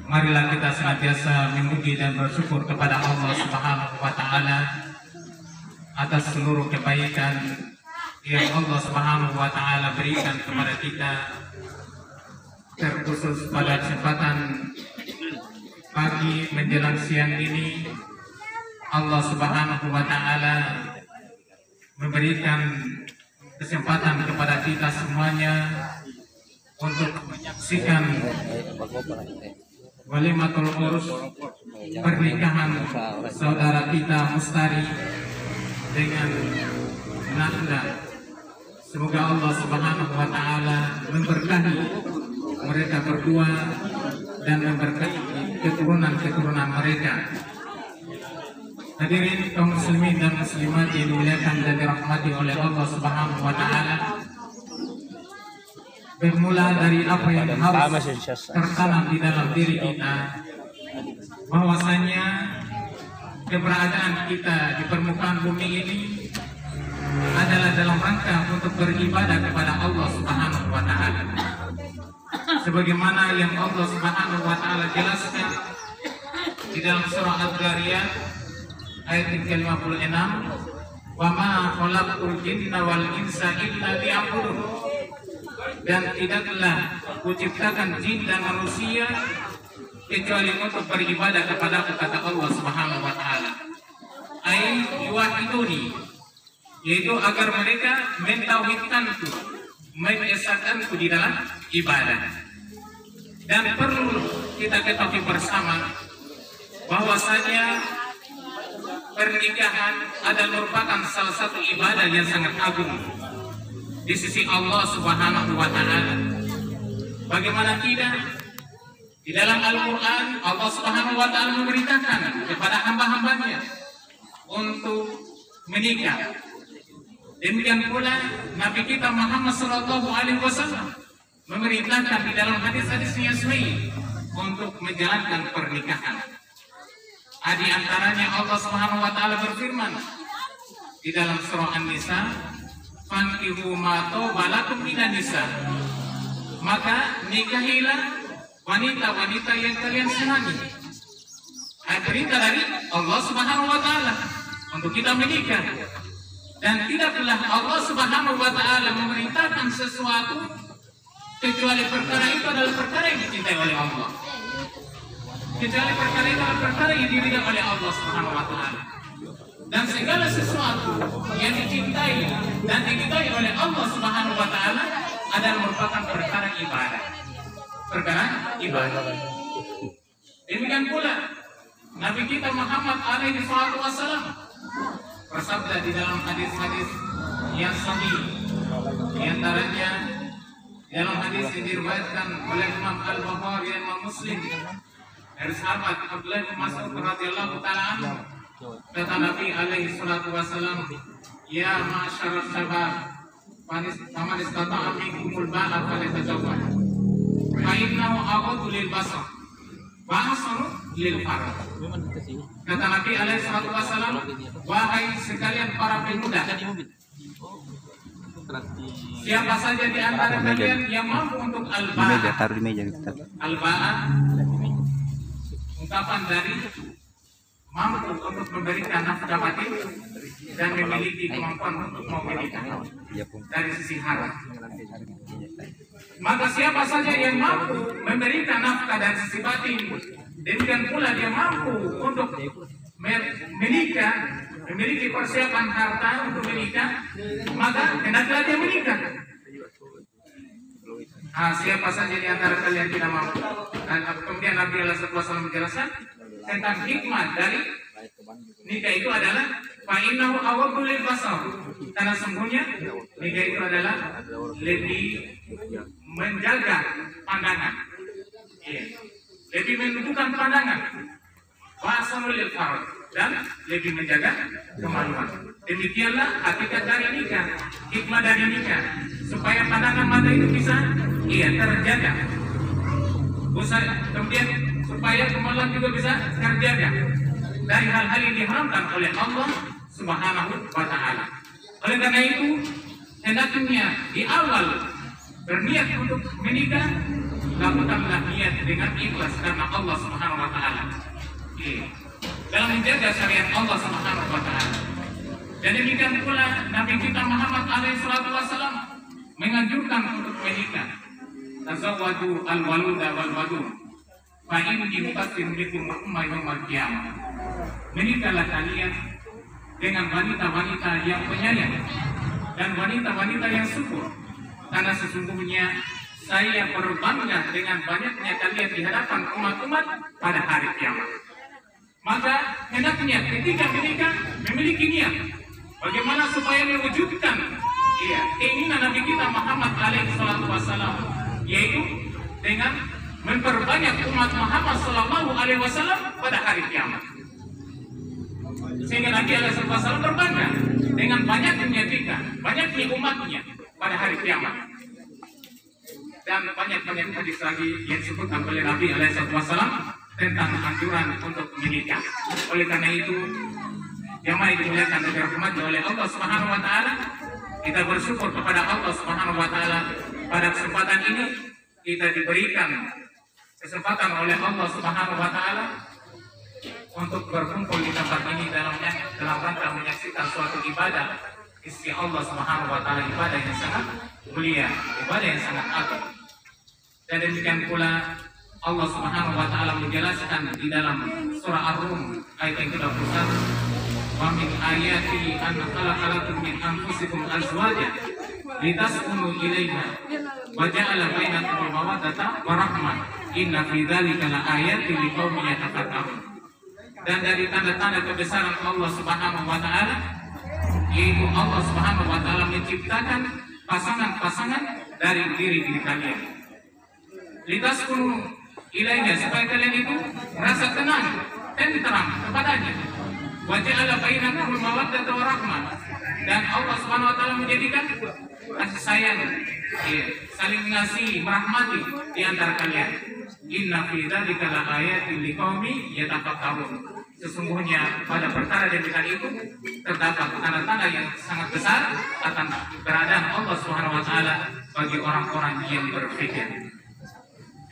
marilah kita senantiasa memuji dan bersyukur kepada Allah Subhanahu wa Ta'ala atas seluruh kebaikan yang Allah Subhanahu wa Ta'ala berikan kepada kita, terkhusus pada kesempatan pagi menjelang siang ini. Allah Subhanahu wa Ta'ala memberikan kesempatan kepada kita semuanya untuk menyaksikan walimatul urus pernikahan saudara kita Mustari dengan Nahla. Semoga Allah Subhanahu wa Ta'ala memberkahi mereka berdua dan memberkahi keturunan mereka. Hadirin kaum muslimin dan muslimat yang dimuliakan dan dirahmati oleh Allah Subhanahu wa Ta'ala, bermula dari apa yang harus tertanam di dalam diri kita, bahwasanya keberadaan kita di permukaan bumi ini adalah dalam rangka untuk beribadah kepada Allah Subhanahu wa Ta'ala, sebagaimana yang Allah Subhanahu wa Ta'ala jelaskan di dalam surah Al-Dhariyat ayat 56, wa ma khalaqtul jinna wal insa illa liya'budun, dan tidaklah kuciptakan jin dan manusia kecuali untuk beribadah kepada kata Allah Subhanahu wa Ta'ala. Ai yuwahiduni, yaitu agar mereka mentauhidkanku, mengesahkanku di dalam ibadah. Dan perlu kita ketahui bersama bahwasanya pernikahan adalah merupakan salah satu ibadah yang sangat agung di sisi Allah Subhanahu wa Ta'ala. Bagaimana tidak, di dalam Al-Quran Allah Subhanahu wa Ta'ala memberitakan kepada hamba-hambanya untuk menikah. Demikian pula Nabi kita Muhammad Sallallahu Alaihi Wasallam memerintahkan di dalam hadis-hadisnya sahih untuk menjalankan pernikahan. Di antaranya Allah Subhanahu wa Ta'ala berfirman di dalam surah An-Nisa, fankihu ma taba lakum minan nisa, maka nikahilah wanita-wanita yang kalian senangi. Perintah dari Allah Subhanahu wa Ta'ala untuk kita menikah. Dan tidaklah Allah Subhanahu wa Ta'ala memerintahkan sesuatu kecuali perkara itu adalah perkara yang dicintai oleh Allah, kecuali perkara itu adalah perkara yang diridai oleh Allah Subhanahu wa Ta'ala. Dan segala sesuatu yang dicintai dan diridai oleh Allah Subhanahu wa Ta'ala adalah merupakan perkara ibadah. Perkara ibadah. Demikian pula Nabi kita Muhammad alaihi wasallam bersabda di dalam hadis-hadis yang sahih, di antaranya dalam hadis yang diriwayatkan oleh Imam Al-Bukhari dan Imam Muslim dari sahabat Abdullah bin Mas'ud radhiyallahu taala anhu, kata Nabi alaihi salatu wasallam, ya ma'syarus syabab faman istata'a minkumul ba'a falyatazawwaj fa innahu aghaddu lil basar wa ahsanu lil farj. Kata Nabi alaihi salatu wasallam, wahai sekalian para pemuda, siapa saja di antara kalian yang mampu untuk al-ba'a, ungkapan dari mampu untuk memberikan nafkah batin dan memiliki kemampuan untuk menikah dari sisi harta, maka siapa saja yang mampu memberikan nafkah dari sisi batin, demikian pula dia mampu untuk menikah, memiliki persiapan harta untuk menikah, maka hendaklah dia menikah. Siapa saja di antara kalian tidak mampu. Dan kemudian Nabi SAW menjelaskan tentang hikmah dari nikah itu adalah fa'innahu aghaddu lil basar, karena sungguhnya nikah itu adalah lebih menjaga pandangan, lebih menundukkan pandangan, wa ahsanu lil farj, dan lebih menjaga kemaluan. Demikianlah hakikat dari nikah, hikmah dari nikah, supaya pandangan mata itu bisa terjaga, kemudian supaya kemaluan juga bisa terjaga dari hal-hal yang diharamkan oleh Allah Subhanahu wa Ta'ala. Oleh karena itu, hendaknya di awal berniat untuk menikah, lakukanlah niat dengan ikhlas karena Allah Subhanahu wa taala. Dalam menjaga syariat Allah Subhanahu wa taala. Dan demikian pula Nabi kita Muhammad alaihi salatu wasallam menganjurkan untuk menikah. Tazawwaju al-waluda wal wadud. Fa inni muqaddim bikum umma yaumil qiyamah. Menikahlah kalian dengan wanita-wanita yang penyayang dan wanita-wanita yang subur, karena sesungguhnya saya berbangga dengan banyaknya kalian di hadapan umat-umat pada hari kiamat. Maka hendaknya ketika menikah memiliki niat bagaimana supaya mewujudkan keinginan Nabi kita Muhammad alaihi salatu wasallam, yaitu dengan memperbanyak umat Muhammad sallallahu alaihi wasallam pada hari kiamat. Sehingga Nabi alaihi salatu wasallam berbangga dengan banyaknya kita, banyaknya umatnya pada hari kiamat. Dan banyak-banyak hadis lagi yang disebutkan oleh Nabi alaihi salatu wasallam tentang anjuran untuk menikah. Oleh karena itu, jamaah yang dimuliakan dan dirahmati oleh Allah Subhanahu wa taala, kita bersyukur kepada Allah Subhanahu wa taala pada kesempatan ini kita diberikan kesempatan oleh Allah Subhanahu wa taala untuk berkumpul di tempat ini dalam rangka menyaksikan suatu ibadah sisi Allah Subhanahu wa taala, ibadah yang sangat mulia, ibadah yang sangat agung. Dan demikian pula Allah Subhanahu wa taala menjelaskan di dalam surah Ar-Rum ayat yang ke-21, wa min ayatihi an khalaqalakum min anfusikum azwajan litaskunu ilaiha wa ja'ala bainakum mawaddatan wa rahmah inna fi dzalika laayatin liqaumin yatafakkarun. Dan dari tanda-tanda kebesaran Allah Subhanahu wa taala, yaitu Allah Subhanahu wa taala menciptakan pasangan-pasangan dari diri kalian. Litaskunu ilaiha, supaya kalian itu merasa tenang, tenteram kepadanya. Wa ja'ala bainakum mawaddatan wa rahmah, dan Allah Subhanahu wa taala menjadikan kasih sayang, saling mengasihi, merahmati di antara kalian. Inna fi dzalika laayatin liqaumin yatafakkarun. Sesungguhnya pada perkara demikian itu terdapat tanda-tanda yang sangat besar akan keberadaan Allah Subhanahu wa taala bagi orang-orang yang berpikir.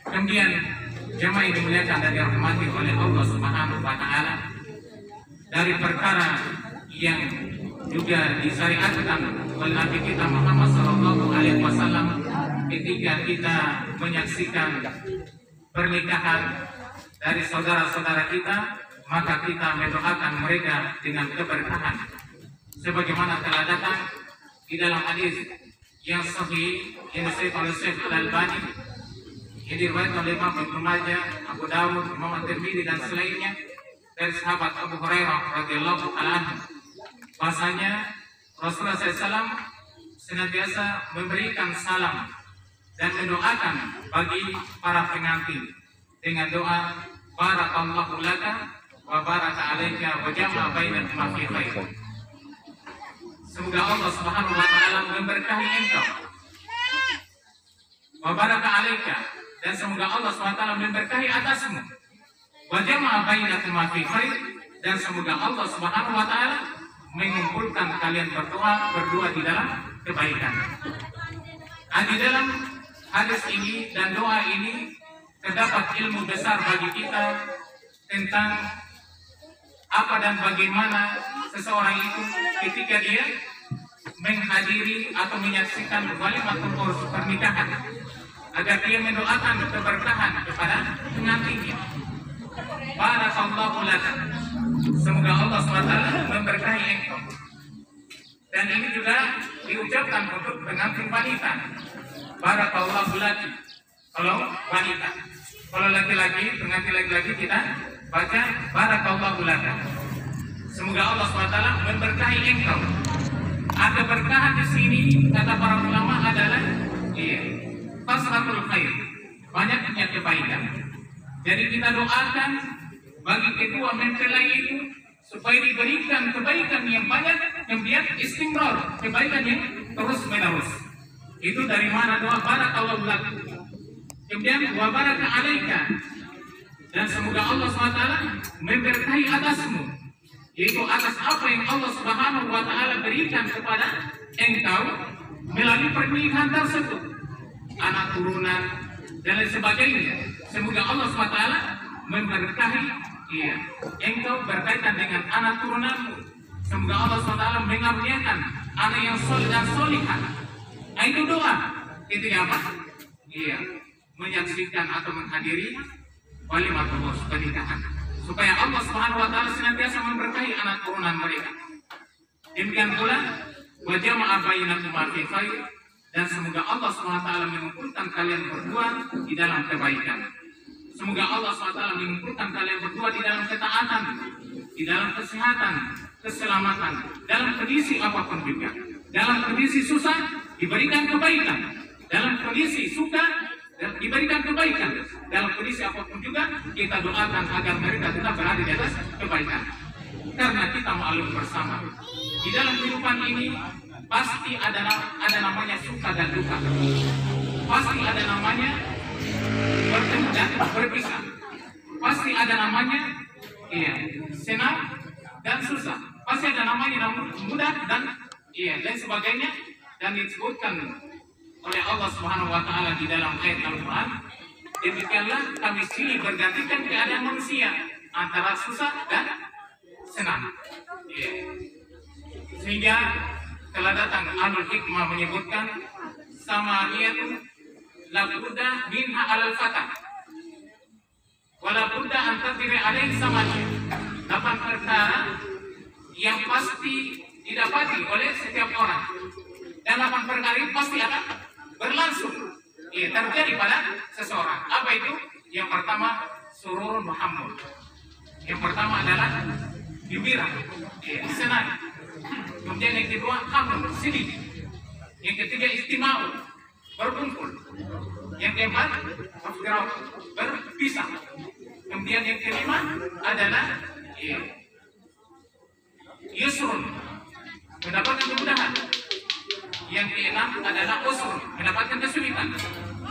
Kemudian jemaah yang dimuliakan dan dirahmati oleh Allah Subhanahu wa taala, dari perkara yang juga disyariatkan oleh Nabi kita Muhammad sallallahu alaihi wasallam ketika kita menyaksikan pernikahan dari saudara-saudara kita, maka kita mendoakan mereka dengan keberkahan sebagaimana telah datang di dalam hadis yang sahih yang disebutkan oleh Syekh Al-Albani, yang diriwayatkan oleh Imam Ibnu Majah, Abu Dawud, Imam At-Tirmidzi dan selainnya dari sahabat Abu Hurairah radhiyallahu anhu, bahasanya Rasulullah SAW senantiasa memberikan salam dan mendoakan bagi para pengantin dengan doa barakallahu laka wa baraka alaika wa jama'a bainakuma fi khair. Semoga Allah Subhanahu wa taala memberkahi engkau. Wa baraka alaika, dan semoga Allah Subhanahu wa taala memberkahi atasmu. Wa jama'a bainakuma fi khair, dan semoga Allah Subhanahu wa taala mengumpulkan kalian berdua di dalam kebaikan. Di dalam hadis ini dan doa ini terdapat ilmu besar bagi kita tentang apa dan bagaimana seseorang itu ketika dia menghadiri atau menyaksikan walimatul urus pernikahan, agar dia mendoakan keberkahan kepada pengantinnya. Barakallahu laka, semoga Allah SWT memberkahi engkau. Dan ini juga diucapkan untuk pengantin wanita, barakallahu laki kalau wanita. Kalau laki-laki, pengantin laki-laki kita baca barakallahu laka, semoga Allah SWT memberkahi engkau. Ada berkahan di sini, kata para ulama adalah kasratul khair, banyaknya kebaikan. Jadi kita doakan bagi kedua mempelai itu supaya diberikan kebaikan yang banyak, kemudian istimrar, kebaikan yang terus menerus. Itu dari mana doa barakallahu laka. Kemudian wa baraka alaika, dan semoga Allah SWT memberkahi atasmu, yaitu atas apa yang Allah Subhanahu wa taala berikan kepada engkau melalui pernikahan tersebut, anak turunan dan lain sebagainya. Semoga Allah SWT memberkahi engkau berkaitan dengan anak turunanmu. Semoga Allah SWT mengaruniakan anak yang soleh dan solihah. Itu doa. Itu apa? Menyaksikan atau menghadiri walimatul pernikahan, supaya Allah SWT senantiasa memberkahi anak turunan mereka. Demikian pula wajah bainakuma fi khair, dan semoga Allah SWT mengumpulkan kalian berdua di dalam kebaikan. Semoga Allah SWT mengumpulkan kalian berdua di dalam ketaatan, di dalam kesehatan, keselamatan, dalam kondisi apapun juga. Dalam kondisi susah diberikan kebaikan, dalam kondisi suka diberikan kebaikan, dalam kondisi apapun juga kita doakan agar mereka tetap berada di atas kebaikan. Karena kita maklum bersama, di dalam kehidupan ini pasti ada namanya suka dan duka, pasti ada namanya bertemu dan berpisah, pasti ada namanya senang dan susah, pasti ada namanya mudah dan lain sebagainya. Dan disebutkan oleh Allah Subhanahu wa Ta'ala di dalam ayat Al-Quran, demikianlah kami silih bergantikan keadaan manusia antara susah dan senang. Sehingga telah datang Ahlul Hikmah menyebutkan samaniyatun la budda minha alal fatah wala budda an tadri alaihi samaniyah. 8 perkara yang pasti didapati oleh setiap orang, dan 8 perkara ini pasti akan berlangsung terjadi pada seseorang. Apa itu? Yang pertama sururun Muhammad. Yang pertama adalah gembira, senang. Kemudian yang kedua hamd, sedih. Yang ketiga istima'u, berkumpul. Yang keempat afgrau, berpisah. Kemudian yang kelima adalah yusrun, mendapatkan kemudahan. Yang keenam adalah usrun, mendapatkan kesulitan.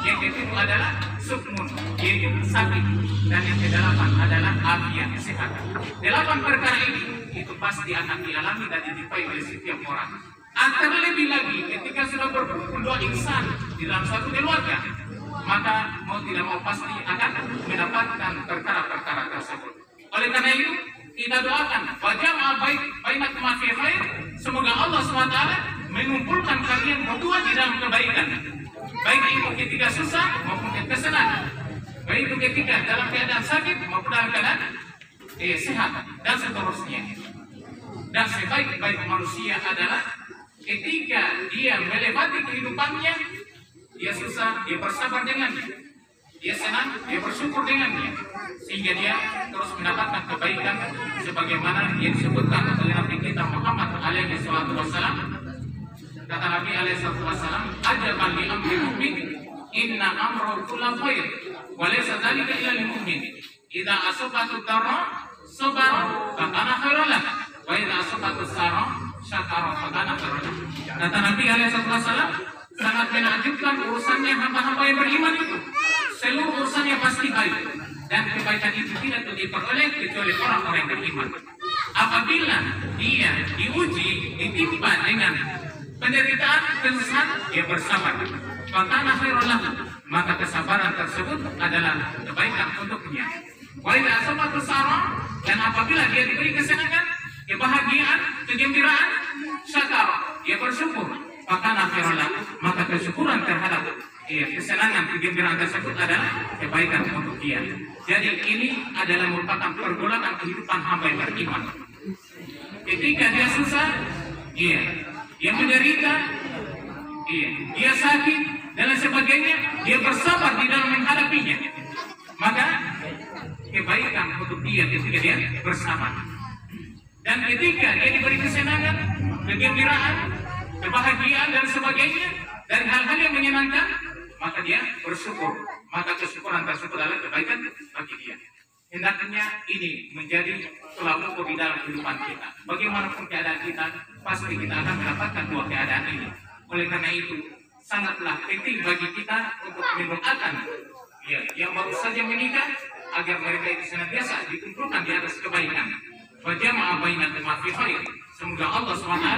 Yang ketujuh adalah sukmun, yaitu sakit. Dan yang kedelapan adalah afiat, kesehatan. 8 perkara ini itu pasti akan dialami dan dijumpai oleh setiap orang. Terlebih lagi ketika sudah berkumpul 2 insan di dalam satu keluarga, maka mau tidak mau pasti akan mendapatkan perkara-perkara tersebut. Oleh karena itu kita doakan wajah bainakum fi khair, semoga Allah SWT mengumpulkan kalian berdua di dalam kebaikan, baik itu ketika susah maupun ketika senang, baik itu ketika dalam keadaan sakit maupun dalam keadaan sehat, dan seterusnya. Dan sebaik-baik manusia adalah ketika dia melewati kehidupannya, dia susah, dia bersabar dengannya, dia senang, dia bersyukur dengannya, sehingga dia terus mendapatkan kebaikan sebagaimana yang disebutkan oleh Nabi kita Muhammad alaihi wasallam. Kata Nabi alaihi wasallam, ajaban li amri mu'min, inna amrahu kullu khair wa laysa dzalika illa lil mu'min. Idza asabatu darra sabara fa kana khairan lahu wa idza asabatu sarra syakara fa kana khairan lahu. Kata Nabi alaihi wasallam, sangat menakjubkan urusannya hamba-hamba yang beriman itu. Seluruh urusannya pasti baik, dan kebaikan itu tidak diperoleh kecuali orang-orang yang beriman. Apabila dia diuji, ditimpa dengan penderitaan, kesusahan, dia bersabar. Fakana khairun lahu, maka kesabaran tersebut adalah kebaikan untuknya. Wa idza asabatu sarra, dan apabila dia diberi kesenangan, kebahagiaan, kegembiraan, syakara, dia bersyukur. Fakana khairun lahu, maka kesyukuran terhadap kesenangan, kegembiraan tersebut adalah kebaikan untuk dia. Jadi ini adalah merupakan pergolakan kehidupan hamba yang beriman. Ketika dia susah, dia menderita, dia sakit dan lain sebagainya, dia bersabar di dalam menghadapinya, maka kebaikan untuk dia ketika dia bersabar. Dan ketika dia diberi kesenangan, kegembiraan, kebahagiaan dan sebagainya dari hal-hal yang menyenangkan, maka dia bersyukur, maka kesyukuran tersebut adalah kebaikan bagi dia. Hendaknya ini menjadi tolak ukur di dalam kehidupan kita. Bagaimanapun keadaan kita, pasti kita akan mendapatkan 2 keadaan ini. Oleh karena itu, sangatlah penting bagi kita untuk mendoakan yang baru saja menikah agar mereka itu senantiasa dikumpulkan di atas kebaikan. Wajah bainakum fi khair, semoga Allah SWT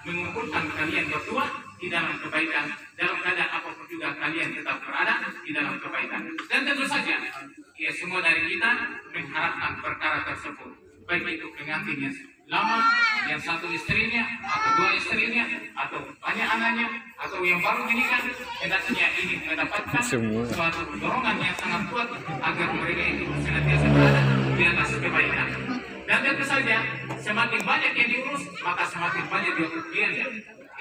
mengumpulkan kalian berdua di dalam kebaikan, dalam keadaan apapun juga kalian tetap berada di dalam kebaikan. Dan tentu saja, ya semua dari kita mengharapkan perkara tersebut, baik itu pengantin yang lama, yang satu istrinya, atau dua istrinya, atau banyak anaknya, atau yang baru menikah, hendaknya ini mendapatkan suatu dorongan yang sangat kuat agar mereka itu senantiasa berada di atas kebaikan. Dan tentu saja, semakin banyak yang diurus, maka semakin banyak dia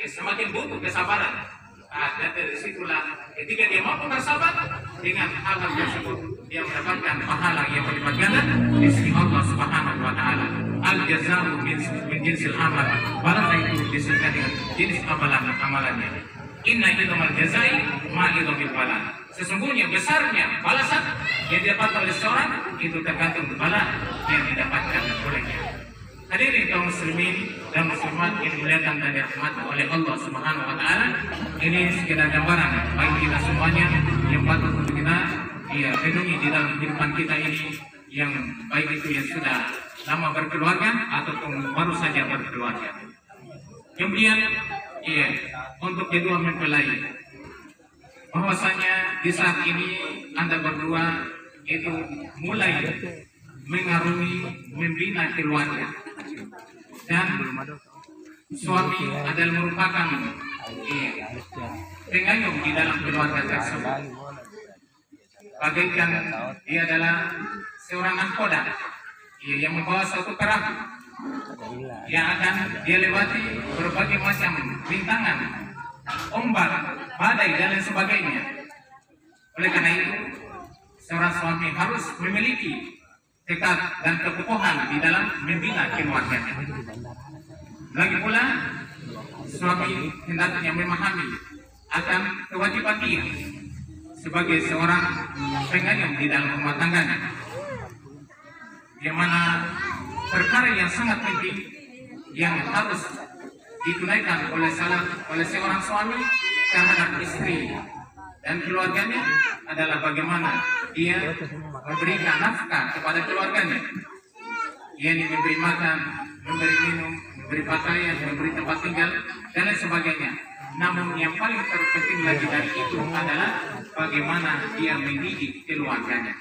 semakin butuh kesabaran. Dan dari situlah ketika dia mampu bersabar dengan hal-hal tersebut, dia mendapatkan pahala yang berlipat ganda di sisi Allah Subhanahu wa Ta'ala. Al-jazau min jinsil amal, balasan itu disesuaikan dengan jenis amalannya. Inna idhamal jazai ma idhamil bala. Sesungguhnya besarnya balasan yang didapatkan oleh seorang itu tergantung bala yang didapatkan olehnya. Hadirin kaum muslimin dan muslimat yang dimuliakan dan dirahmati oleh Allah Subhanahu wa Ta'ala, ini sekedar gambaran bagi kita semuanya yang patut untuk kita penuhi di dalam kehidupan kita ini, yang baik itu yang sudah lama berkeluarga ataupun baru saja berkeluarga. Kemudian untuk kedua mempelai, bahwasanya di saat ini Anda berdua itu mulai mengarungi membina keluarga, dan suami adalah merupakan pengayom di dalam keluarga tersebut. Bagaikan dia adalah seorang nahkoda yang membawa suatu perahu yang akan dia lewati berbagai macam rintangan, ombak, badai dan lain sebagainya. Oleh karena itu, seorang suami harus memiliki tekad dan kekokohan di dalam membina keluarganya. Lagi pula, suami hendaknya memahami akan kewajiban dia sebagai seorang pengayom di dalam rumah tangganya, yang mana perkara yang sangat penting yang harus ditunaikan oleh seorang suami terhadap istri dan keluarganya adalah bagaimana dia memberikan nafkah kepada keluarganya, yakni memberi makan, memberi minum, memberi pakaian, memberi tempat tinggal dan lain sebagainya. Namun yang paling terpenting lagi dari itu adalah bagaimana dia mendidik keluarganya.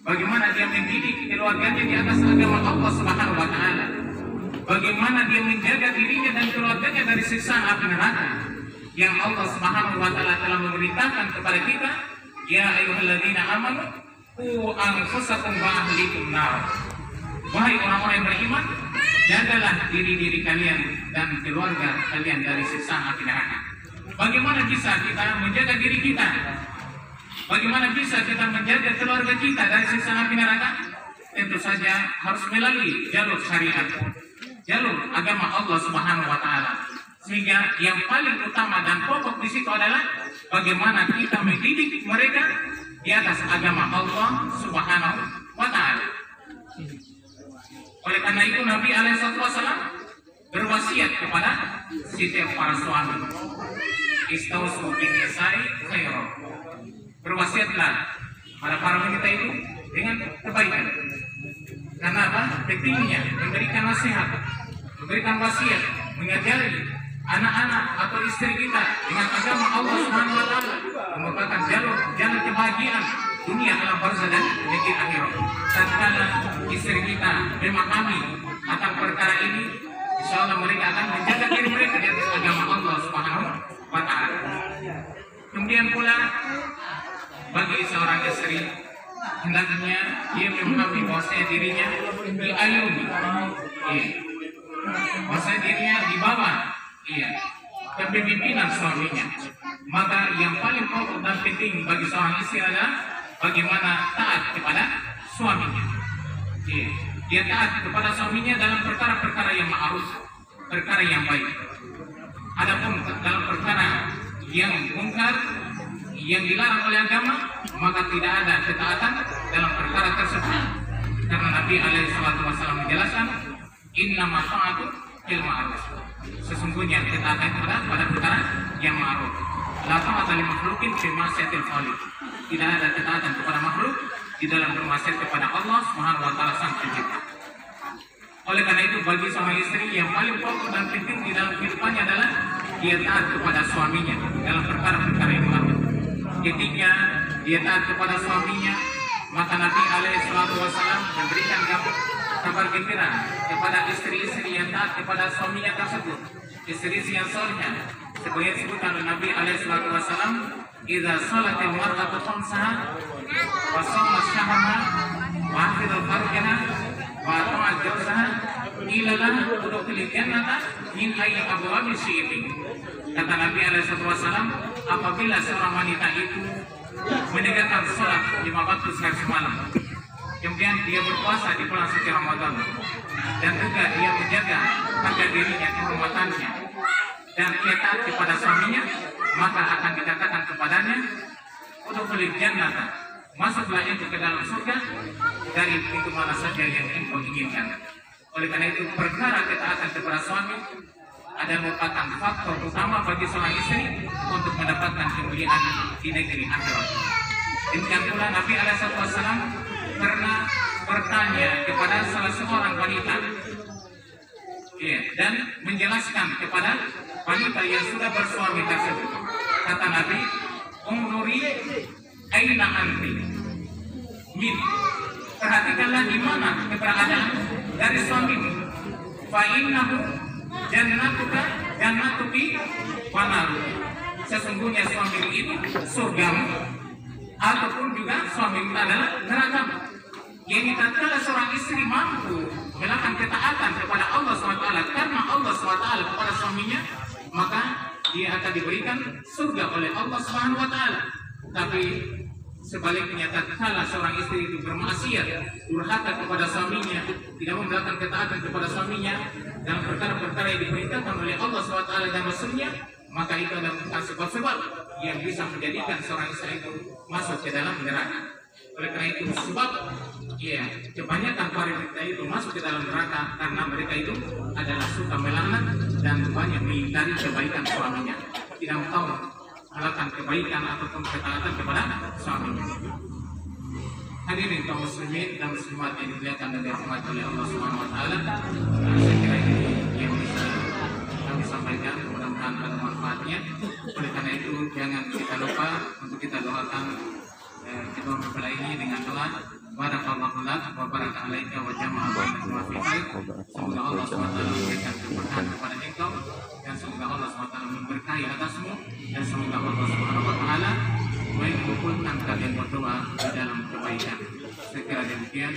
Bagaimana dia mendidik keluarganya di atas agama Allah Subhanahu wa Ta'ala. Bagaimana dia menjaga dirinya dan keluarganya dari siksaan api neraka yang Allah Subhanahu wa Ta'ala telah memerintahkan kepada kita, ya ayyuhalladzina amanu qu anfusakum wa ahlikum nar. Wahai orang-orang yang beriman, jagalah diri-diri kalian dan keluarga kalian dari siksaan api neraka. Bagaimana bisa kita menjaga diri kita? Bagaimana bisa kita menjaga keluarga kita dari siksaan api neraka? Tentu saja harus melalui jalur syariat, jalur agama Allah Subhanahu wa Ta'ala. Sehingga yang paling utama dan pokok di situ adalah bagaimana kita mendidik mereka di atas agama Allah Subhanahu wa Ta'ala. Oleh karena itu Nabi SAW berwasiat kepada setiap para suami, istausu bin nisa'i khairan. Berwasiatlah pada para wanita itu dengan kebaikan. Karena apa? Pentingnya memberikan nasihat, memberikan wasiat, mengajari anak-anak atau istri kita dengan agama Allah Subhanahu wa Ta'ala, merupakan jalur kebahagiaan dunia alam barzah dan negeri akhirat. Tatkala istri kita memahami akan perkara ini, insya Allah mereka akan menjaga diri mereka di atas agama Allah Subhanahu wa Ta'ala. Kemudian pula bagi seorang istri, hendaknya dia memahami bahwasanya dirinya diayungi, bahwasanya dirinya di bawah kepemimpinan suaminya. Maka yang paling pokok dan penting bagi seorang istri adalah bagaimana taat kepada suaminya. Dia taat kepada suaminya dalam perkara-perkara yang ma'ruf, perkara yang baik. Adapun dalam perkara yang mungkar, yang dilarang oleh agama, maka tidak ada ketaatan dalam perkara tersebut. Karena Nabi SAW menjelaskan, innama ta'atu fil ma'ruf. Sesungguhnya ketaatan itu pada perkara yang ma'ruf. La ta'ata li makhluqin fi ma'siyatil khaliq. Tidak ada ketaatan kepada makhluk di dalam bermaksiat kepada Allah Subhanahu wa Ta'ala Sang Pencipta. Oleh karena itu bagi seorang istri yang paling pokok dan penting di dalam kehidupannya adalah dia taat kepada suaminya dalam perkara-perkara yang baru. Ketika dia taat kepada suaminya, maka Nabi SAW memberikan kabar gembira kepada istri-istri yang taat kepada suaminya tersebut, istri-istri yang solehah. Sebagai disebutkan oleh Nabi SAW, "Idza salatil mar'atu khamsaha wa shamat syahraha wa hafizat farjaha wa ata'at zawjaha qila laha udkhulil jannata min ayyi abwabi syi'ti." Kata Nabi SAW, apabila seorang wanita itu menegakkan sholat 5 waktu sehari semalam, kemudian dia berpuasa di bulan suci Ramadan, dan juga dia menjaga harga dirinya, kehormatannya, dan dia taat kepada suaminya, maka akan dikatakan kepadanya, udkhulil jannata, masuklah itu ke dalam surga dari pintu mana saja yang engkau inginkan. Oleh karena itu, perkara ketaatan kepada suami ada merupakan faktor utama bagi seorang istri untuk mendapatkan kemuliaan di negeri akhirat. Demikian pula Nabi SAW pernah bertanya kepada salah seorang wanita, dan menjelaskan kepada wanita yang sudah bersuami tersebut. Kata Nabi, "Umruri aina anti min." Perhatikanlah di mana keberadaan dari suamimu. Fa innahu jannatuki wa naruki. Sesungguhnya suamimu itu surgamu, ataupun juga suamimu adalah nerakamu. Jadi tatkala seorang istri mampu melakukan ketaatan kepada Allah SWT karena Allah SWT kepada suaminya, maka dia akan diberikan surga oleh Allah SWT. Tapi sebaliknya, tatkala seorang istri itu bermaksiat, durhaka kepada suaminya, tidak melakukan ketaatan kepada suaminya dalam perkara-perkara yang diperintahkan oleh Allah SWT dan Rasulnya, maka itu adalah sebab-sebab yang bisa menjadikan seorang istri itu masuk ke dalam neraka. Oleh karena itu, sebab kebanyakan para wanita itu masuk ke dalam neraka karena mereka itu adalah suka melaknat dan banyak mengingkari kebaikan suaminya, tidak tahu melakukan kebaikan ataupun ketaatan kepada suaminya. Hadirin kaum muslimin dan muslimat yang dimuliakan dan dirahmati oleh Allah Subhanahu wa taala, saya kira ini yang bisa kami sampaikan, mudah-mudahan ada manfaatnya. Oleh karena itu, jangan kita lupa untuk kita doakan kedua mempelai ini dengan doa, barakallahu lak wa baraka alaika wa jama'a bainakuma fi khair. Semoga Allah SWT memberikan keberkahan kepada engkau, dan semoga Allah SWT memberkahi atasmu, dan semoga Allah SWT mengumpulkan kalian berdoa di dalam kebaikan. Sekira demikian,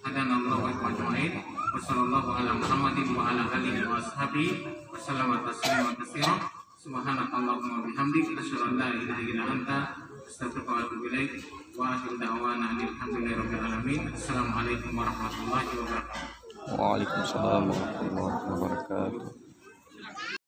hadanallahu wa ajma'in. Wassallallahu ala Muhammadin wa ala alihi wa ashabihi wa sallama tasliman katsira. Subhanakallahumma wa bihamdik, asyhadu an la ilaha illa anta, astaghfiruka wa atubu ilaik. Wa akhiru da'wana alhamdulillahirabbil alamin. Assalamualaikum warahmatullahi wabarakatuh. Waalaikumsalam warahmatullahi wabarakatuh.